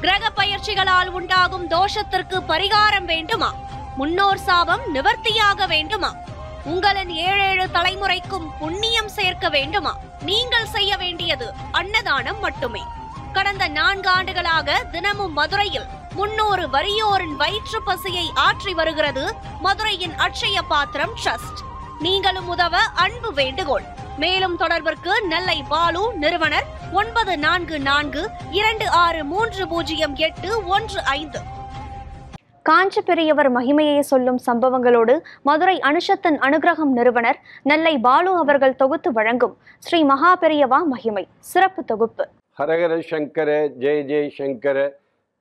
கிரக பயிற்சிகளால் உண்டாகும் தோஷத்திற்கு பரிகாரம் வேண்டுமா? முன்னோர் சாபம் நிவர்த்தியாக வேண்டுமா? உங்களின் 7 தலைமுறைக்கும் புண்ணியம் சேர்க்க வேண்டுமா? நீங்கள் செய்ய வேண்டியது அன்னதானம் மட்டுமே. கடந்த 4 ஆண்டுகளாக தினமும் மதுரையில் 300 வறியோரின் வயிற்று பசியை ஆற்றி வருகிறது மதுரையின் அட்சய பாத்திரம் ட்ரஸ்ட். நீங்களும் உதவ அன்பு வேண்டுகோள். மேலும் தொடர்பிற்கு நெல்லை பாலு, நிறுவனர் 9442630815. காஞ்சி பெரியவர் மகிமையை சொல்லும் சம்பவங்களோடு மதுரை அனுஷத்தின் அனுகிரகம் நிறுவனர் நெல்லை பாலு அவர்கள் தொகுத்து வழங்கும் ஸ்ரீ மகா பெரியவா மகிமை சிறப்பு தொகுப்பு. ஹரஹர சங்கர, ஜெய ஜெய சங்கர,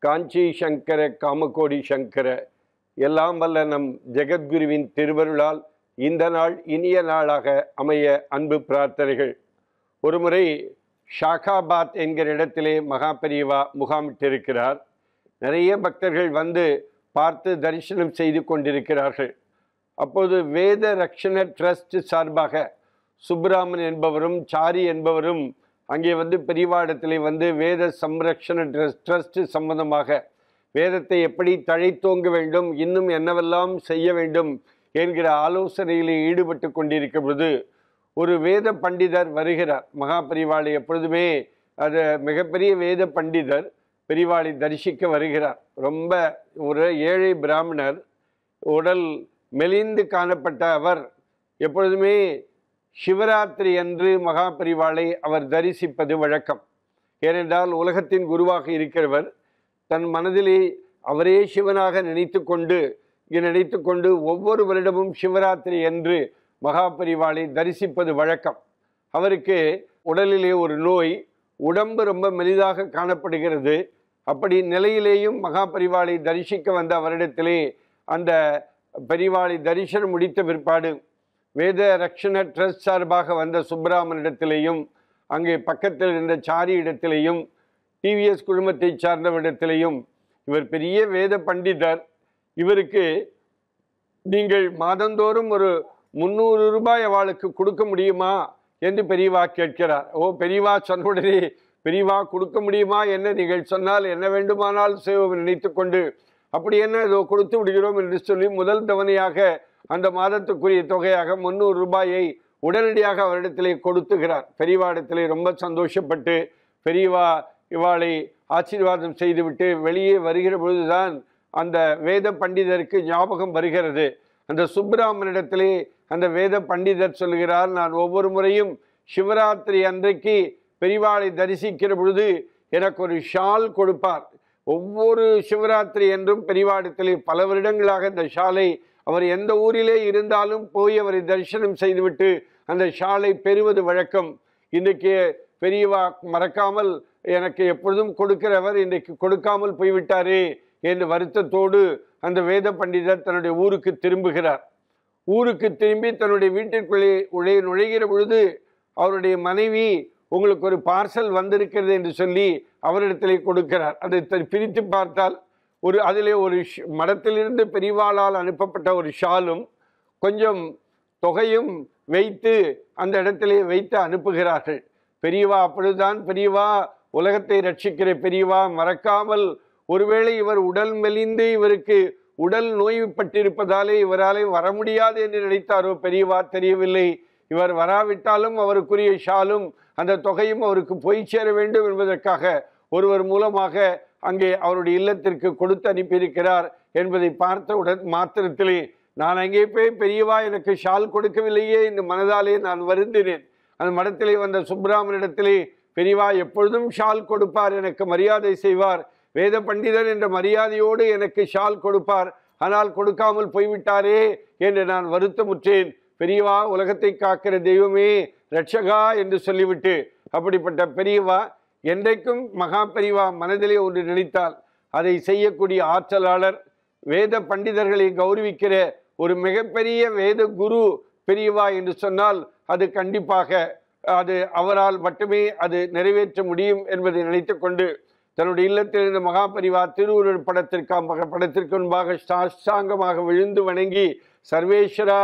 காஞ்சி சங்கர, காமகோடி சங்கர. எல்லாம் வல்ல நம் ஜெகத்குருவின் திருவருளால் இந்த நாள் இனிய நாளாக அமைய அன்பு பிரார்த்தனைகள். ஒருமுறை ஷாகாபாத் என்கிற இடத்திலே மகா பெரியவா முகாமிட்டிருக்கிறார். நிறைய பக்தர்கள் வந்து பார்த்து தரிசனம் செய்து கொண்டிருக்கிறார்கள். அப்போது வேத ரக்ஷண ட்ரஸ்ட் சார்பாக சுப்ராமன் என்பவரும் சாரி என்பவரும் அங்கே வந்து பெரியவாடத்திலே வந்து வேத சம்ரக்ஷண ட்ரஸ்ட் சம்பந்தமாக வேதத்தை எப்படி தழைத்தோங்க வேண்டும், இன்னும் என்னவெல்லாம் செய்ய வேண்டும் என்கிற ஆலோசனையில் ஈடுபட்டு கொண்டிருக்கும் பொழுது ஒரு வேத பண்டிதர் வருகிறார். மகா பெரியவாளை எப்பொழுதுமே அது மிகப்பெரிய வேத பண்டிதர் பெரியவாளை தரிசிக்க வருகிறார். ரொம்ப ஒரு ஏழை பிராமணர், உடல் மெலிந்து காணப்பட்ட அவர் எப்பொழுதுமே சிவராத்திரி அன்று மகா பெரியவாளை அவர் தரிசிப்பது வழக்கம். ஏனென்றால் உலகத்தின் குருவாக இருக்கிறவர் தன் மனதிலே அவரே சிவனாக நினைத்து கொண்டு ஒவ்வொரு வருடமும் சிவராத்திரி அன்று மகா பெரியவாளை தரிசிப்பது வழக்கம். அவருக்கு உடலிலே ஒரு நோய், உடம்பு ரொம்ப மெலிதாக காணப்படுகிறது. அப்படி நிலையிலேயும் மகா பெரியவாளை தரிசிக்க வந்த அவரிடத்திலே அந்த பெரியவாளை தரிசனம் முடித்த பிற்பாடு வேத ரக்ஷண ட்ரஸ்ட் சார்பாக வந்த சுப்பிராமனிடத்திலேயும் அங்கே பக்கத்தில் இருந்த சாரி இடத்திலேயும் டிவிஎஸ் குழுமத்தை சார்ந்தவரிடத்திலேயும் இவர் பெரிய வேத பண்டிதர், இவருக்கு நீங்கள் மாதந்தோறும் ஒரு 300 ரூபாய் அவளுக்கு கொடுக்க முடியுமா என்று பெரியவா கேட்கிறார். பெரியவா சொன்ன உடனே பெரியவா கொடுக்க முடியுமா, என்ன நீங்கள் சொன்னால் என்ன வேண்டுமானால் செய்வோம் நினைத்து கொண்டு அப்படி என்ன இதோ கொடுத்து விடுகிறோம் என்று சொல்லி முதல் தவணையாக அந்த மாதத்துக்குரிய தொகையாக 300 ரூபாயை உடனடியாக அவரிடத்திலே கொடுத்துகிறார். பெரியவாடத்திலே ரொம்ப சந்தோஷப்பட்டு பெரியவா இவாளை ஆசீர்வாதம் செய்துவிட்டு வெளியே வருகிற பொழுதுதான் அந்த வேத பண்டிதருக்கு ஞாபகம் வருகிறது. அந்த சுப்பிராமனிடத்திலே அந்த வேத பண்டிதர் சொல்கிறார், நான் ஒவ்வொரு முறையும் சிவராத்திரி அன்றைக்கு பெரியவாளை தரிசிக்கிற பொழுது எனக்கு ஒரு ஷால் கொடுப்பார். ஒவ்வொரு சிவராத்திரி என்றும் பெரியவாடத்திலே பல வருடங்களாக இந்த ஷாலை அவர் எந்த ஊரிலே இருந்தாலும் போய் அவரை தரிசனம் செய்துவிட்டு அந்த ஷாலை பெறுவது வழக்கம். இன்றைக்கு பெரியவா மறக்காமல் எனக்கு எப்பொழுதும் கொடுக்கிறவர் இன்றைக்கு கொடுக்காமல் போய்விட்டாரே என்று வருத்தத்தோடு அந்த வேத பண்டிதர் தன்னுடைய ஊருக்கு திரும்புகிறார். ஊருக்கு திரும்பி தன்னுடைய வீட்டிற்குள்ளே நுழைகிற பொழுது அவருடைய மனைவி உங்களுக்கு ஒரு பார்சல் வந்திருக்கிறது என்று சொல்லி அவரிடத்திலே கொடுக்கிறார். அதை பிரித்து பார்த்தால் அதிலே ஒரு மடத்திலிருந்து பெரியவாளால் அனுப்பப்பட்ட ஒரு ஷாலும் கொஞ்சம் தொகையும் வைத்து அந்த இடத்திலே வைத்து அனுப்புகிறார்கள். பெரியவா அப்பொழுதுதான், பெரியவா உலகத்தை ரட்சிக்கிற பெரியவா, மறக்காமல் ஒருவேளை இவர் உடல் மெலிந்து இவருக்கு உடல் நோய்பட்டிருப்பதாலே இவராலே வர முடியாது என்று நினைத்தாரோ பெரியவா தெரியவில்லை. இவர் வராவிட்டாலும் அவருக்குரிய ஷாலும் அந்த தொகையும் அவருக்கு போய் சேர வேண்டும் என்பதற்காக ஒருவர் மூலமாக அங்கே அவருடைய இல்லத்திற்கு கொடுத்து அனுப்பியிருக்கிறார் என்பதை பார்த்த மாத்திரத்திலே நான் அங்கே போய் பெரியவா எனக்கு ஷால் கொடுக்கவில்லையே என்று மனதாலே நான் வருந்தினேன். அந்த மடத்திலே வந்த சுப்பிராமனிடத்திலே பெரியவா எப்பொழுதும் ஷால் கொடுப்பார், எனக்கு மரியாதை செய்வார், வேத பண்டிதர் என்ற மரியாதையோடு எனக்கு ஷால் கொடுப்பார், ஆனால் கொடுக்காமல் போய்விட்டாரே என்று நான் வருத்தமுற்றேன். பெரியவா உலகத்தை காக்கிற தெய்வமே ரட்சகா என்று சொல்லிவிட்டு அப்படிப்பட்ட பெரியவா என்றைக்கும் மகா பெரியவா மனதிலே ஒன்று நினைத்தால் அதை செய்யக்கூடிய ஆற்றலாளர், வேத பண்டிதர்களை கௌரவிக்கிற ஒரு மிகப்பெரிய வேத குரு பெரியவா என்று சொன்னால் அது கண்டிப்பாக அது அவரால் மட்டுமே அது நிறைவேற்ற முடியும் என்பதை நினைத்து கொண்டு தன்னுடைய இல்லத்தில் இருந்த மகா பெரியவா திருவுருள் படத்திற்கு முன்பாக சாஷ்டாங்கமாக விழுந்து வணங்கி சர்வேஸ்வரா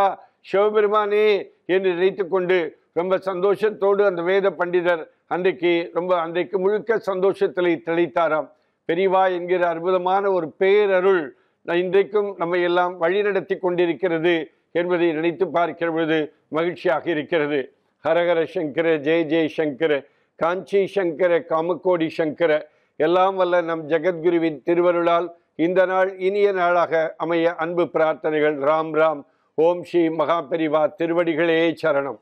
சிவபெருமானே என்று நினைத்து கொண்டு ரொம்ப சந்தோஷத்தோடு அந்த வேத பண்டிதர் அன்றைக்கு முழுக்க சந்தோஷத்தில் திளைத்தாராம். பெரிவா என்கிற அற்புதமான ஒரு பேரருள் இன்றைக்கும் நம்ம எல்லாம் வழிநடத்தி கொண்டிருக்கிறது என்பதை நினைத்து பார்க்கிற பொழுது மகிழ்ச்சியாக இருக்கிறது. ஹரஹர சங்கர, ஜெய ஜெய சங்கர, காஞ்சி சங்கர, காமகோடி சங்கர. எல்லாம் வல்ல நம் ஜெகத்குருவின் திருவருளால் இந்த நாள் இனிய நாளாக அமைய அன்பு பிரார்த்தனைகள். ராம் ராம். ஓம் ஸ்ரீ மகாபெரிவா திருவடிகளே சரணம்.